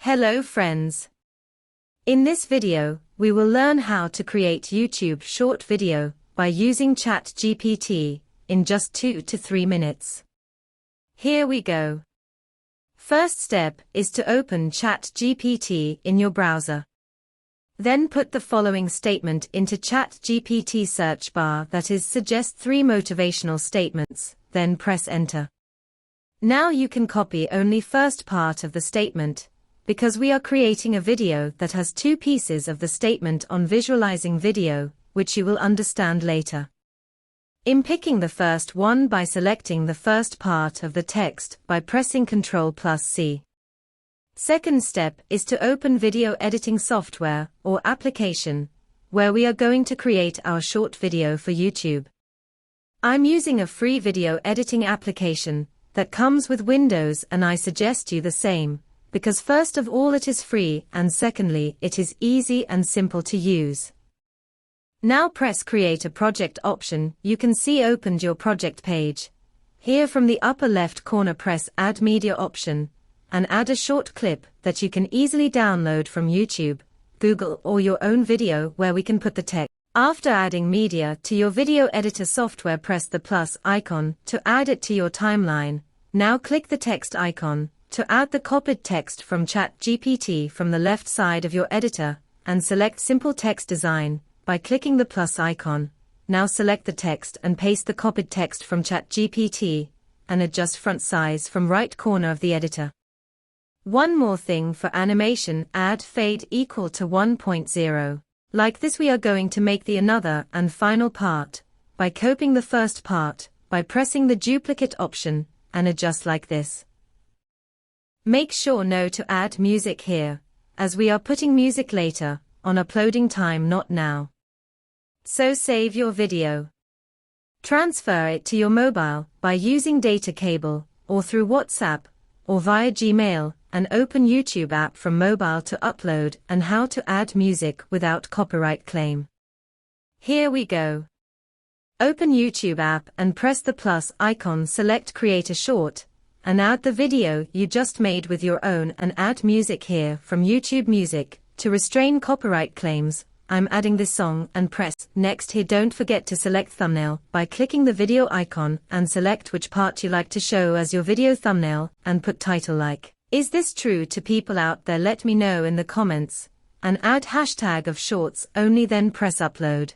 Hello friends. In this video, we will learn how to create YouTube short video by using ChatGPT in just 2 to 3 minutes. Here we go. First step is to open ChatGPT in your browser. Then put the following statement into ChatGPT search bar, that is, suggest 3 motivational statements, then press enter. Now you can copy only first part of the statement, because we are creating a video that has 2 pieces of the statement on visualizing video, which you will understand later. In picking the first one by selecting the first part of the text by pressing Ctrl+C. Second step is to open video editing software or application, where we are going to create our short video for YouTube. I'm using a free video editing application that comes with Windows, and I suggest you the same, because first of all it is free and secondly it is easy and simple to use. Now press Create a Project option. You can see opened your project page. Here from the upper left corner press Add Media option and add a short clip that you can easily download from YouTube, Google or your own video where we can put the text. After adding media to your video editor software, press the plus icon to add it to your timeline. Now click the text icon to add the copied text from ChatGPT from the left side of your editor, and select Simple Text Design by clicking the plus icon. Now select the text and paste the copied text from ChatGPT, and adjust font size from right corner of the editor. One more thing for animation, add fade equal to 1.0. Like this we are going to make the another and final part, by copying the first part, by pressing the duplicate option, and adjust like this. Make sure no to add music here, as we are putting music later, on uploading time, not now. So save your video. Transfer it to your mobile by using data cable, or through WhatsApp, or via Gmail, and open YouTube app from mobile to upload and how to add music without copyright claim. Here we go. Open YouTube app and press the plus icon, select Create a Short, and add the video you just made with your own, and add music here from YouTube Music. To restrain copyright claims, I'm adding this song and press Next. Here don't forget to select thumbnail by clicking the video icon and select which part you like to show as your video thumbnail and put title like. Is this true to people out there? Let me know in the comments, and add hashtag of shorts only, then press upload.